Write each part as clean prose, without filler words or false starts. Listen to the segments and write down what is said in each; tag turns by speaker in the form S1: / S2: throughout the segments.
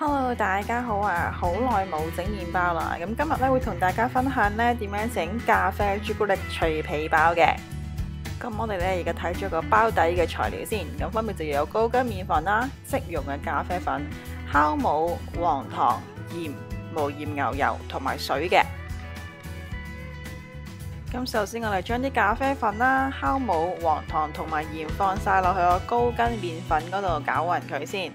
S1: Hello，大家好啊！好耐冇整麵包啦，咁今日咧會同大家分享咧點樣整咖啡朱古力脆皮包嘅。咁我哋咧而家睇咗個包底嘅材料先，咁分別就要有高筋麵粉啦、即溶嘅咖啡粉、酵母、黃糖、鹽、無鹽牛油同埋水嘅。咁首先我哋將啲咖啡粉啦、酵母、黃糖同埋鹽放晒落去個高筋麵粉嗰度攪勻佢先。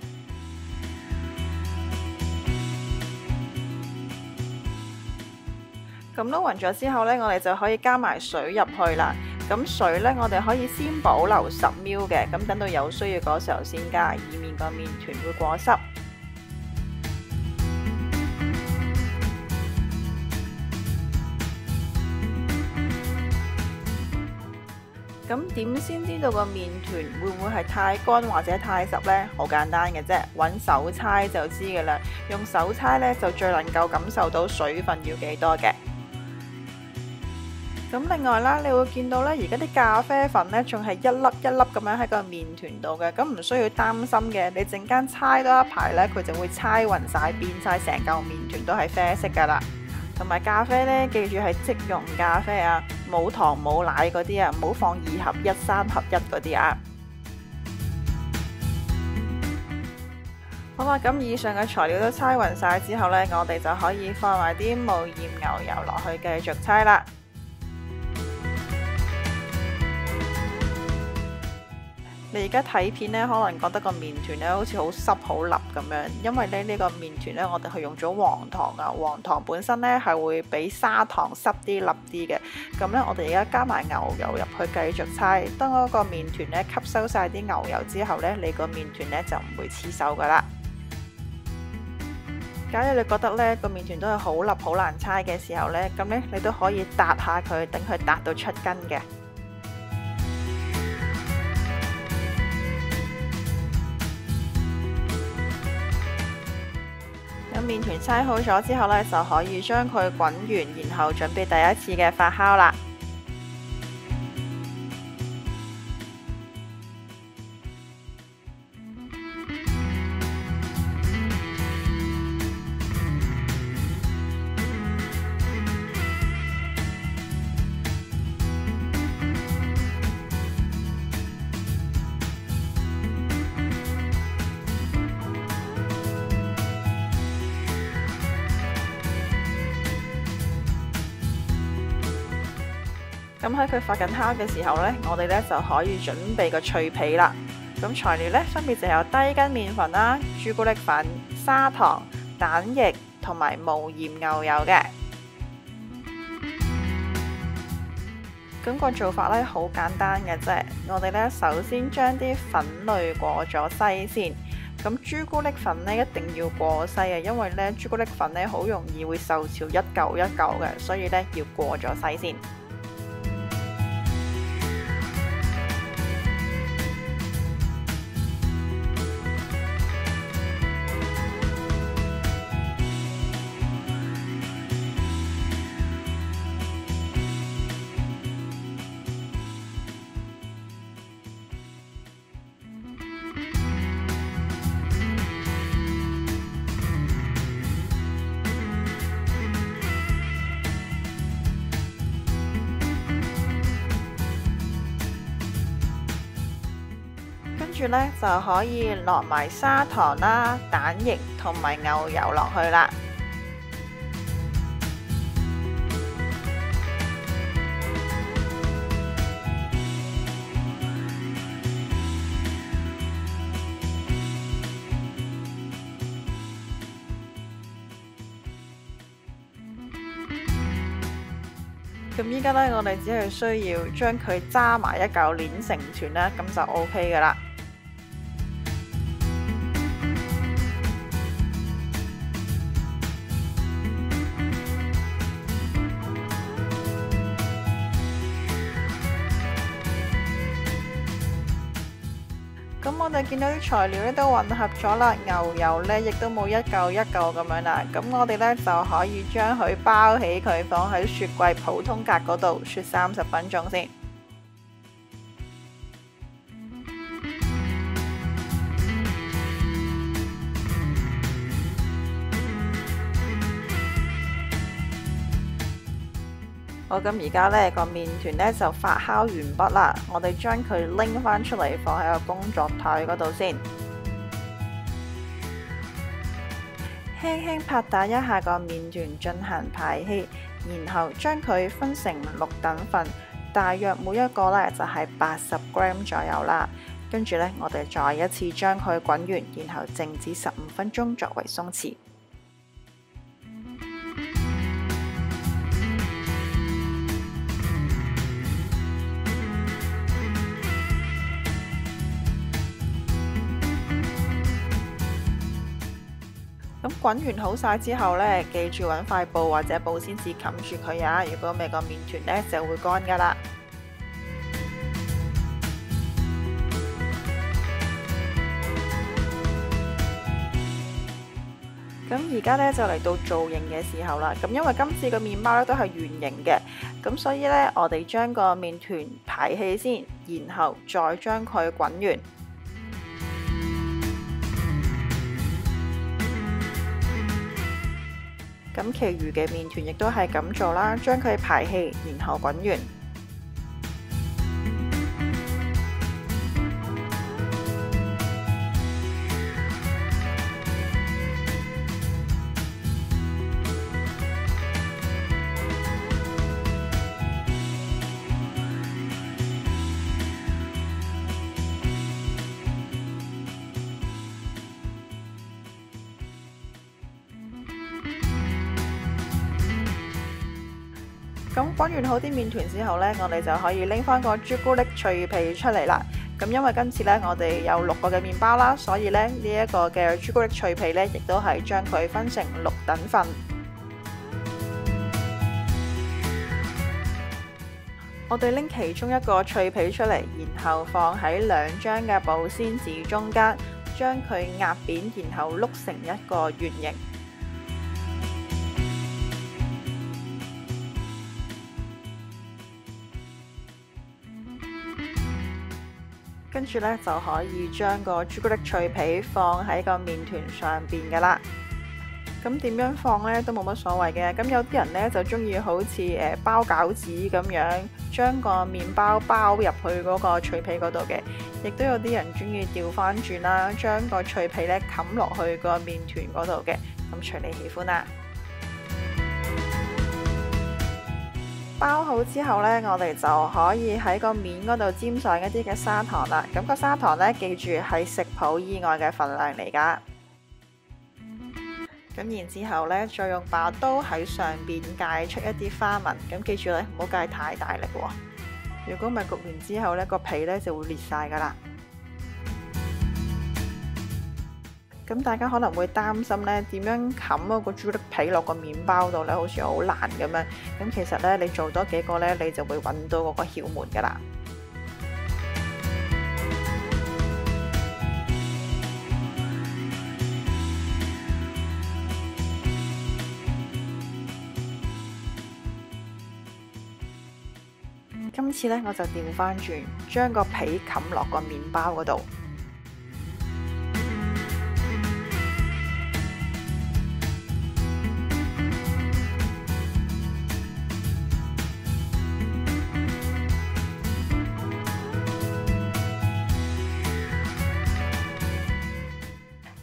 S1: 咁撈勻咗之後呢，我哋就可以加埋水入去啦。咁水呢，我哋可以先保留10ml嘅，咁等到有需要嗰時候先加，以免個麵團會過濕。咁點先知道個麵團會唔會係太乾或者太濕呢？好簡單嘅啫，揾手猜就知嘅啦。用手猜呢，就最能夠感受到水分要幾多嘅。咁另外啦，你會見到呢，而家啲咖啡粉呢，仲係一粒一粒咁樣喺個麵團度嘅，咁唔需要擔心嘅。你陣間猜多一排呢，佢就會猜勻晒，變晒成嚿麵團都係啡色噶啦。同埋咖啡呢，記住係即溶咖啡啊，冇糖冇奶嗰啲啊，唔好放2合1、3合1嗰啲啊。好啦，咁以上嘅材料都猜勻晒之後呢，我哋就可以放埋啲無鹽牛油落去繼續猜啦。你而家睇片呢，可能覺得個麵團呢好似好濕好腍咁樣，因為呢個麵團呢，我哋係用咗黃糖啊，黃糖本身呢係會比砂糖濕啲腍啲嘅。咁呢，我哋而家加埋牛油入去繼續猜，當嗰個麵團呢吸收晒啲牛油之後呢，你個麵團呢就唔會黐手噶啦。假如你覺得呢個麵團都係好腍好難猜嘅時候呢，咁呢你都可以撻下佢，等佢撻到出筋嘅。咁麵團猜好咗之後呢，就可以將佢滾完，然後準備第一次嘅發酵啦。咁喺佢發緊酵嘅時候呢，我哋呢就可以準備個脆皮啦。咁材料呢，分別就有低筋麵粉啦、朱古力粉、砂糖、蛋液同埋無鹽牛油嘅。咁個做法呢，好簡單嘅啫。我哋呢首先將啲粉類過咗篩先。咁朱古力粉呢，一定要過篩啊，因為呢朱古力粉呢好容易會受潮一嚿一嚿嘅，所以呢要過咗篩先。跟住呢，就可以落埋砂糖啦、蛋液同埋牛油落去啦。咁依家呢，我哋只係需要將佢揸埋一嚿捏成團啦，咁就 OK 噶啦。咁我哋見到啲材料咧都混合咗啦，牛油呢亦都冇一嚿一嚿咁樣啦。咁我哋呢就可以將佢包起佢，放喺雪櫃普通格嗰度雪30分鐘先。好，咁而家呢個麵團呢就發酵完畢啦，我哋將佢拎返出嚟放喺個工作台嗰度先，輕輕拍打一下個麵團進行排氣，然後將佢分成6等份，大約每一個呢就係80g左右啦。跟住呢，我哋再一次將佢滾完，然後靜止15分鐘作為鬆弛。咁滾完好晒之後呢，記住揾塊布或者保鮮紙冚住佢呀，如果唔係個麵團呢就會乾噶啦。咁而家呢就嚟到造型嘅時候啦。咁因為今次個麵包呢都係圓形嘅，咁所以呢，我哋將個麵團排氣先，然後再將佢滾完。咁其餘嘅麵團亦都係咁做啦，將佢排氣，然後滾完。咁滾完好啲麵團之後呢，我哋就可以拎翻個朱古力脆皮出嚟啦。咁因為今次呢，我哋有6個嘅麵包啦，所以呢，呢一個嘅朱古力脆皮呢，亦都係將佢分成6等份。我哋拎其中一個脆皮出嚟，然後放喺2張嘅保鮮紙中間，將佢壓扁，然後碌成一個圓形。跟住呢，就可以將個朱古力脆皮放喺個麵團上邊噶啦。咁點樣放呢？都冇乜所謂嘅。咁有啲人呢，就中意好似包餃子咁樣，將個麵包包入去嗰個脆皮嗰度嘅。亦都有啲人中意調翻轉啦，將個脆皮呢冚落去個麵團嗰度嘅。咁隨你喜歡啦。包好之後呢，我哋就可以喺個面嗰度沾上一啲嘅砂糖啦。咁個砂糖呢，記住係食譜以外嘅份量嚟㗎。咁然之後呢，再用把刀喺上邊界出一啲花紋。咁記住呢，唔好界太大力喎。如果唔係焗完之後呢，個皮呢就會裂晒㗎啦。咁大家可能會擔心呢，點樣冚嗰個朱古力皮落個麵包度呢？好似好難咁樣。咁其實呢，你做多幾個呢，你就會揾到嗰個竅門㗎啦。今次呢，我就調翻轉，將個皮冚落個麵包嗰度。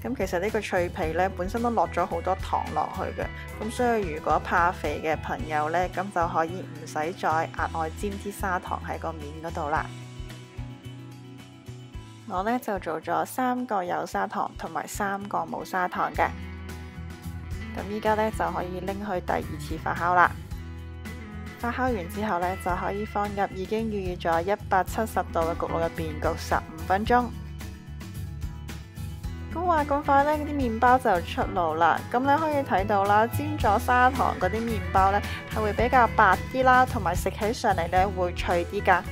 S1: 咁其實呢個脆皮呢，本身都落咗好多糖落去嘅，咁所以如果怕肥嘅朋友呢，咁就可以唔使再額外沾啲砂糖喺個面嗰度啦。我呢就做咗3個有砂糖同埋3個冇砂糖嘅。咁依家呢，就可以拎去第2次發酵啦。發酵完之後呢，就可以放入已經預熱咗170度嘅焗爐入邊焗15分鐘。咁話咁快呢，啲麵包就出爐啦。咁你可以睇到啦，沾咗砂糖嗰啲麵包呢係會比較白啲啦，同埋食起上嚟呢會脆啲噶。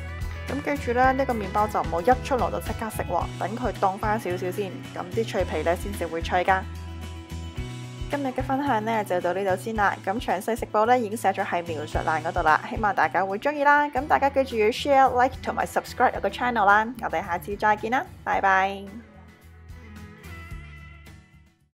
S1: 咁記住咧，呢個麵包就唔好一出爐就即刻食喎，等佢凍翻少少先，咁啲脆皮呢先至會脆噶。今日嘅分享呢就到呢度先啦。咁詳細食譜呢已經寫咗喺描述欄嗰度啦，希望大家會中意啦。咁大家記住要 share、like 同埋 subscribe 我個 channel 啦。我哋下次再見啦，拜拜。